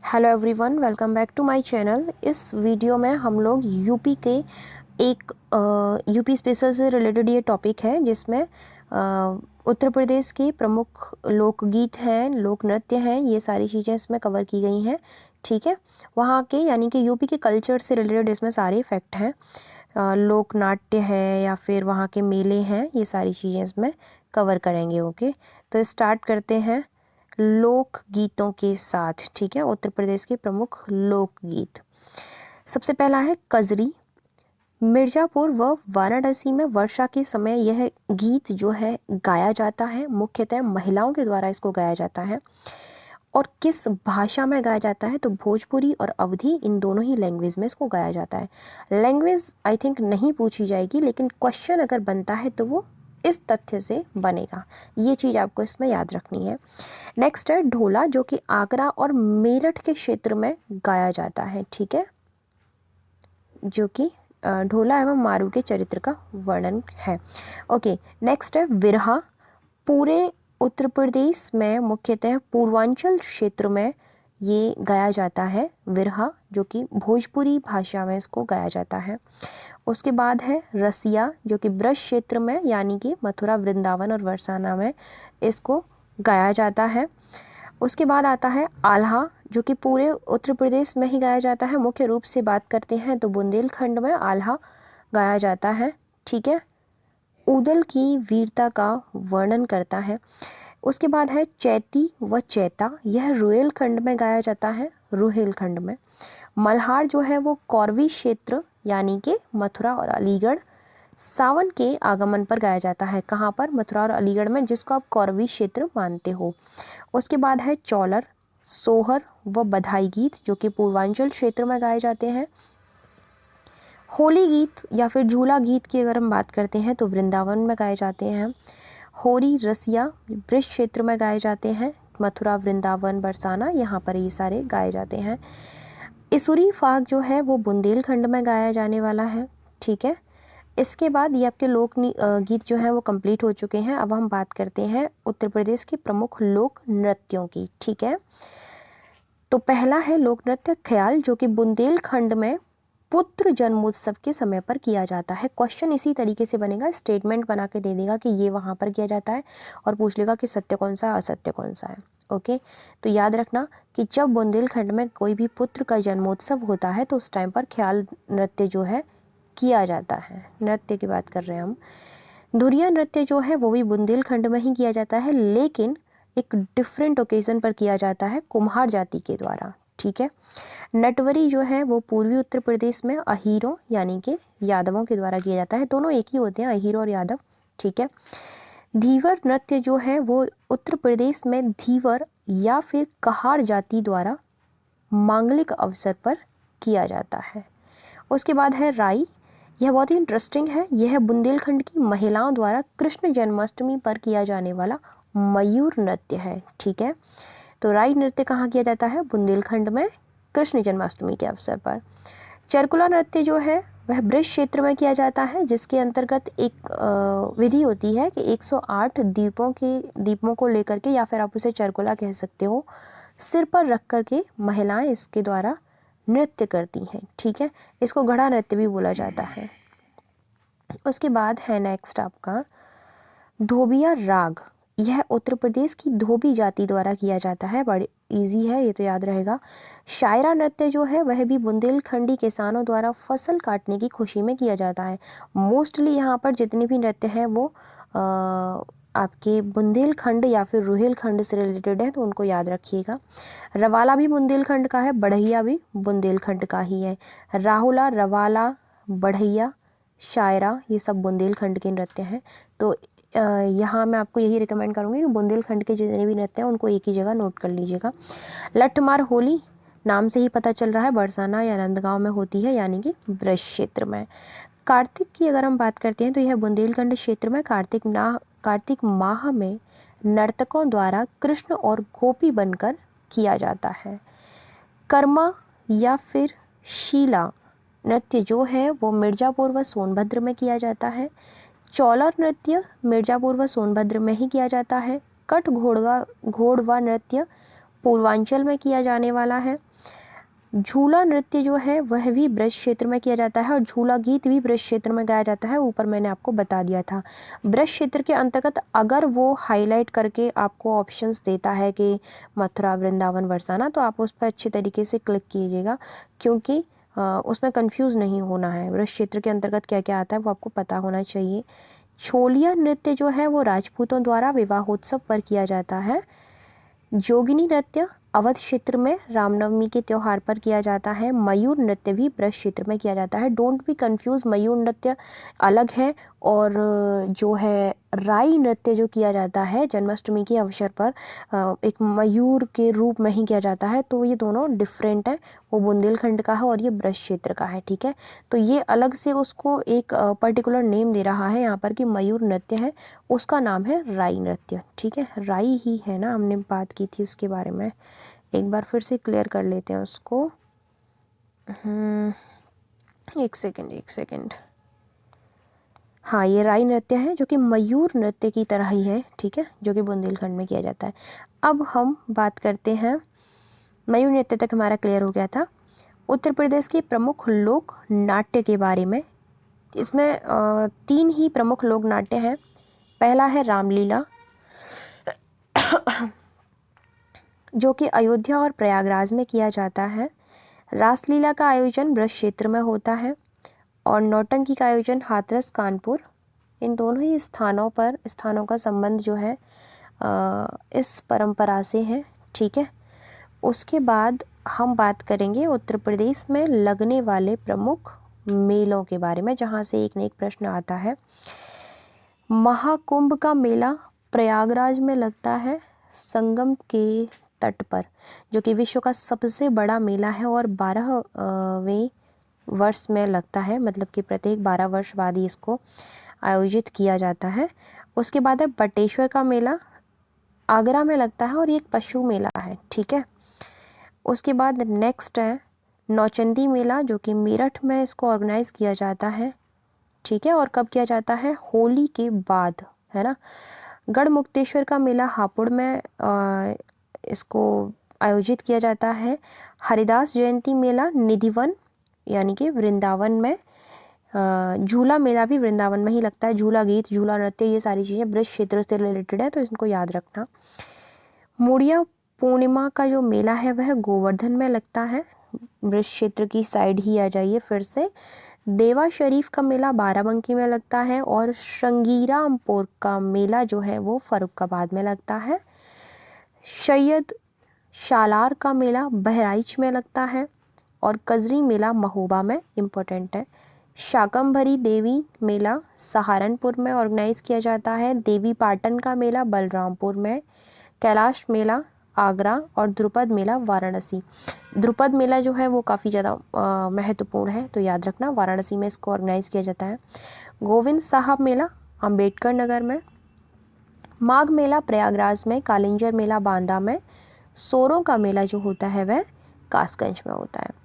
Hello everyone, welcome back to my channel. इस video में हम लोग यूपी के एक यूपी स्पेशल से रिलेटेड ये टॉपिक है जिसमें उत्तर प्रदेश के प्रमुख लोकगीत हैं, लोक नृत्य हैं, ये सारी चीज़ें इसमें कवर की गई हैं। ठीक है, वहाँ के यानी कि यूपी के कल्चर से रिलेटेड इसमें सारे फैक्ट हैं। लोक नाट्य है या फिर वहाँ के मेले हैं, ये सारी चीज़ें इसमें कवर करेंगे। ओके, तो स्टार्ट करते हैं लोक गीतों के साथ। ठीक है, उत्तर प्रदेश के प्रमुख लोकगीत। सबसे पहला है कजरी। मिर्ज़ापुर व वाराणसी में वर्षा के समय यह गीत जो है गाया जाता है। मुख्यतः महिलाओं के द्वारा इसको गाया जाता है। और किस भाषा में गाया जाता है? तो भोजपुरी और अवधी, इन दोनों ही लैंग्वेज में इसको गाया जाता है। लैंग्वेज आई थिंक नहीं पूछी जाएगी, लेकिन क्वेश्चन अगर बनता है तो वो इस तथ्य से बनेगा। ये चीज़ आपको इसमें याद रखनी है। नेक्स्ट है ढोला, जो कि आगरा और मेरठ के क्षेत्र में गाया जाता है। ठीक है, जो कि ढोला एवं मारू के चरित्र का वर्णन है। ओके, नेक्स्ट है विरहा। पूरे उत्तर प्रदेश में मुख्यतः पूर्वांचल क्षेत्र में ये गाया जाता है विरहा, जो कि भोजपुरी भाषा में इसको गाया जाता है। उसके बाद है रसिया, जो कि ब्रज क्षेत्र में यानी कि मथुरा, वृंदावन और बरसाना में इसको गाया जाता है। उसके बाद आता है आल्हा, जो कि पूरे उत्तर प्रदेश में ही गाया जाता है। मुख्य रूप से बात करते हैं तो बुंदेलखंड में आल्हा गाया जाता है। ठीक है, उदल की वीरता का वर्णन करता है। उसके बाद है चैती व चैता, यह रुहेलखंड में गाया जाता है, रुहेलखंड में। मल्हार जो है वो कौरवी क्षेत्र यानी कि मथुरा और अलीगढ़, सावन के आगमन पर गाया जाता है। कहाँ पर? मथुरा और अलीगढ़ में, जिसको आप कौरवी क्षेत्र मानते हो। उसके बाद है चौलर, सोहर व बधाई गीत, जो कि पूर्वांचल क्षेत्र में गाए जाते हैं। होली गीत या फिर झूला गीत की अगर हम बात करते हैं तो वृंदावन में गाए जाते हैं। होरी रसिया ब्रज क्षेत्र में गाए जाते हैं। मथुरा, वृंदावन, बरसाना, यहाँ पर ये सारे गाए जाते हैं। इसुरी फाग जो है वो बुंदेलखंड में गाया जाने वाला है। ठीक है, इसके बाद ये आपके गीत जो हैं वो कंप्लीट हो चुके हैं। अब हम बात करते हैं उत्तर प्रदेश के प्रमुख लोक नृत्यों की। ठीक है, तो पहला है लोक नृत्य ख्याल, जो कि बुंदेलखंड में पुत्र जन्मोत्सव के समय पर किया जाता है। क्वेश्चन इसी तरीके से बनेगा, स्टेटमेंट बना के दे देगा कि ये वहाँ पर किया जाता है और पूछ लेगा कि सत्य कौन सा, असत्य कौन सा है। ओके, तो याद रखना कि जब बुंदेलखंड में कोई भी पुत्र का जन्मोत्सव होता है तो उस टाइम पर ख्याल नृत्य जो है किया जाता है। नृत्य की बात कर रहे हैं हम। धुरिया नृत्य जो है वो भी बुंदेलखंड में ही किया जाता है, लेकिन एक डिफरेंट ओकेजन पर किया जाता है, कुम्हार जाति के द्वारा। ठीक है, नटवरी जो है वो पूर्वी उत्तर प्रदेश में अहीरों यानी कि यादवों के द्वारा किया जाता है। दोनों एक ही होते हैं, अहीर और यादव। ठीक है, धीवर नृत्य जो है वो उत्तर प्रदेश में धीवर या फिर कहार जाति द्वारा मांगलिक अवसर पर किया जाता है। उसके बाद है राई, यह बहुत ही इंटरेस्टिंग है। यह बुंदेलखंड की महिलाओं द्वारा कृष्ण जन्माष्टमी पर किया जाने वाला मयूर नृत्य है। ठीक है, तो राई नृत्य कहाँ किया जाता है? बुंदेलखंड में, कृष्ण जन्माष्टमी के अवसर पर। चरकुला नृत्य जो है वह ब्रज क्षेत्र में किया जाता है, जिसके अंतर्गत एक विधि होती है कि 108 दीपों को लेकर के, या फिर आप उसे चरकुला कह सकते हो, सिर पर रख कर के महिलाएं इसके द्वारा नृत्य करती हैं। ठीक है, इसको घड़ा नृत्य भी बोला जाता है। उसके बाद है नेक्स्ट आपका धोबिया राग। यह उत्तर प्रदेश की धोबी जाति द्वारा किया जाता है। बड़ी इजी है, ये तो याद रहेगा। शायरा नृत्य जो है वह भी बुंदेलखंडी किसानों द्वारा फसल काटने की खुशी में किया जाता है। मोस्टली यहाँ पर जितने भी नृत्य हैं वो आपके बुंदेलखंड या फिर रुहेलखंड से रिलेटेड है, तो उनको याद रखिएगा। रवाला भी बुंदेलखंड का है, बढ़ैया भी बुंदेलखंड का ही है। राहुला, रवाला, बढ़ैया, शायरा, ये सब बुंदेलखंड के नृत्य हैं। तो यहाँ मैं आपको यही रिकमेंड करूँगी कि बुंदेलखंड के जितने भी नृत्य हैं उनको एक ही जगह नोट कर लीजिएगा। लठमार होली, नाम से ही पता चल रहा है, बरसाना या नंदगांव में होती है, यानी कि ब्रज क्षेत्र में। कार्तिक की अगर हम बात करते हैं तो यह बुंदेलखंड क्षेत्र में कार्तिक माह में नर्तकों द्वारा कृष्ण और गोपी बनकर किया जाता है। कर्मा या फिर शीला नृत्य जो है वो मिर्ज़ापुर व सोनभद्र में किया जाता है। चौलर नृत्य मिर्ज़ापुर व सोनभद्र में ही किया जाता है। कट घोड़वा नृत्य पूर्वांचल में किया जाने वाला है। झूला नृत्य जो है वह भी ब्रज क्षेत्र में किया जाता है और झूला गीत भी ब्रज क्षेत्र में गाया जाता है। ऊपर मैंने आपको बता दिया था। ब्रज क्षेत्र के अंतर्गत अगर वो हाईलाइट करके आपको ऑप्शंस देता है कि मथुरा, वृंदावन, बरसाना, तो आप उस पर अच्छे तरीके से क्लिक कीजिएगा, क्योंकि उसमें कंफ्यूज नहीं होना है। ब्रज क्षेत्र के अंतर्गत क्या क्या आता है वो आपको पता होना चाहिए। छोलिया नृत्य जो है वो राजपूतों द्वारा विवाहोत्सव पर किया जाता है। जोगिनी नृत्य अवध क्षेत्र में रामनवमी के त्योहार पर किया जाता है। मयूर नृत्य भी ब्रज क्षेत्र में किया जाता है। डोंट बी कंफ्यूज, मयूर नृत्य अलग है और जो है राई नृत्य जो किया जाता है जन्माष्टमी के अवसर पर एक मयूर के रूप में ही किया जाता है, तो ये दोनों डिफरेंट है। वो बुंदेलखंड का है और ये ब्रज क्षेत्र का है, ठीक है। तो ये अलग से उसको एक पर्टिकुलर नेम दे रहा है यहाँ पर कि मयूर नृत्य है, उसका नाम है राई नृत्य, ठीक है। राई ही है ना, हमने बात की थी उसके बारे में, एक बार फिर से क्लियर कर लेते हैं उसको। एक सेकेंड। हाँ, ये राई नृत्य है जो कि मयूर नृत्य की तरह ही है, ठीक है, जो कि बुंदेलखंड में किया जाता है। अब हम बात करते हैं, मयूर नृत्य तक हमारा क्लियर हो गया था। उत्तर प्रदेश के प्रमुख लोक नाट्य के बारे में, इसमें 3 ही प्रमुख लोक नाट्य हैं। पहला है रामलीला जो कि अयोध्या और प्रयागराज में किया जाता है। रासलीला का आयोजन ब्रज क्षेत्र में होता है और नौटंकी का आयोजन हाथरस, कानपुर, इन दोनों ही स्थानों का संबंध जो है इस परंपरा से है, ठीक है। उसके बाद हम बात करेंगे उत्तर प्रदेश में लगने वाले प्रमुख मेलों के बारे में, जहाँ से एक न एक प्रश्न आता है। महाकुंभ का मेला प्रयागराज में लगता है संगम के तट पर, जो कि विश्व का सबसे बड़ा मेला है और 12वें वर्ष में लगता है, मतलब कि प्रत्येक 12 वर्ष बाद ही इसको आयोजित किया जाता है। उसके बाद है बटेश्वर का मेला, आगरा में लगता है और ये एक पशु मेला है, ठीक है। उसके बाद नेक्स्ट है नौचंदी मेला, जो कि मेरठ में इसको ऑर्गेनाइज किया जाता है, ठीक है। और कब किया जाता है? होली के बाद, है ना। गढ़मुक्तेश्वर का मेला हापुड़ में इसको आयोजित किया जाता है। हरिदास जयंती मेला निधिवन यानी कि वृंदावन में। झूला मेला भी वृंदावन में ही लगता है। झूला गीत, झूला नृत्य, ये सारी चीज़ें ब्रज क्षेत्र से रिलेटेड है, तो इसको याद रखना। मुड़िया पूर्णिमा का जो मेला है वह गोवर्धन में लगता है, ब्रज क्षेत्र की साइड ही आ जाइए फिर से। देवा शरीफ का मेला बाराबंकी में लगता है और श्रृंगीरामपुर का मेला जो है वो फर्रुखाबाद में लगता है। सैयद शालार का मेला बहराइच में लगता है और कजरी मेला महोबा में, इम्पोर्टेंट है। शाकंभरी देवी मेला सहारनपुर में ऑर्गेनाइज किया जाता है। देवी पाटन का मेला बलरामपुर में। कैलाश मेला आगरा और ध्रुपद मेला वाराणसी। ध्रुपद मेला जो है वो काफ़ी ज़्यादा महत्वपूर्ण है, तो याद रखना, वाराणसी में इसको ऑर्गेनाइज किया जाता है। गोविंद साहब मेला अंबेडकर नगर में। माघ मेला प्रयागराज में। कालिंजर मेला बांदा में। सोरों का मेला जो होता है वह कासगंज में होता है।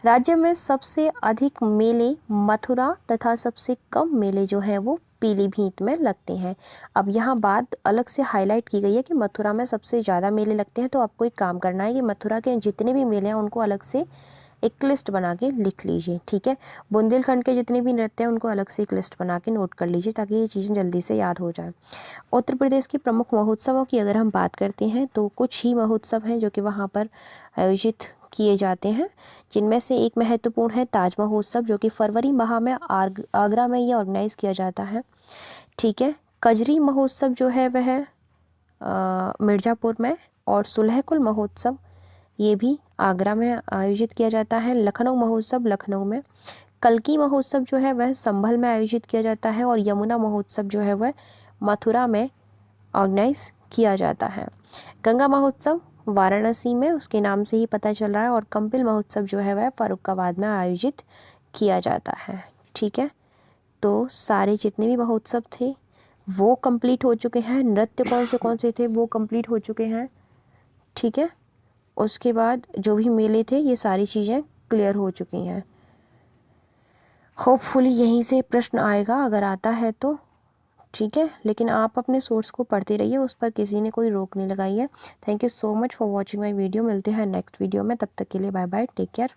राज्य में सबसे अधिक मेले मथुरा तथा सबसे कम मेले जो हैं वो पीलीभीत में लगते हैं। अब यहाँ बात अलग से हाईलाइट की गई है कि मथुरा में सबसे ज़्यादा मेले लगते हैं, तो आपको एक काम करना है कि मथुरा के जितने भी मेले हैं उनको अलग से एक लिस्ट बना के लिख लीजिए, ठीक है। बुंदेलखंड के जितने भी नृत्य हैं उनको अलग से एक लिस्ट बना के नोट कर लीजिए, ताकि ये चीज़ें जल्दी से याद हो जाए। उत्तर प्रदेश के प्रमुख महोत्सवों की अगर हम बात करते हैं तो कुछ ही महोत्सव हैं जो कि वहाँ पर आयोजित किए जाते हैं, जिनमें से एक महत्वपूर्ण है ताज महोत्सव, जो कि फरवरी माह में आगरा में ये ऑर्गेनाइज किया जाता है, ठीक है। कजरी महोत्सव जो है वह मिर्ज़ापुर में, और सुलहकुल महोत्सव ये भी आगरा में आयोजित किया जाता है। लखनऊ महोत्सव लखनऊ में। कल्की महोत्सव जो है वह संभल में आयोजित किया जाता है और यमुना महोत्सव जो है वह मथुरा में ऑर्गेनाइज किया जाता है। गंगा महोत्सव वाराणसी में, उसके नाम से ही पता चल रहा है, और कंपिल महोत्सव जो है वह फर्रुखाबाद में आयोजित किया जाता है, ठीक है। तो सारे जितने भी महोत्सव थे वो कंप्लीट हो चुके हैं। नृत्य कौन से थे वो कंप्लीट हो चुके हैं, ठीक है। उसके बाद जो भी मेले थे ये सारी चीज़ें क्लियर हो चुकी हैं। होपफुली यहीं से प्रश्न आएगा, अगर आता है तो ठीक है, लेकिन आप अपने सोर्स को पढ़ते रहिए, उस पर किसी ने कोई रोक नहीं लगाई है। Thank you so much for watching my video. मिलते हैं नेक्स्ट वीडियो में, तब तक के लिए बाय बाय, टेक केयर।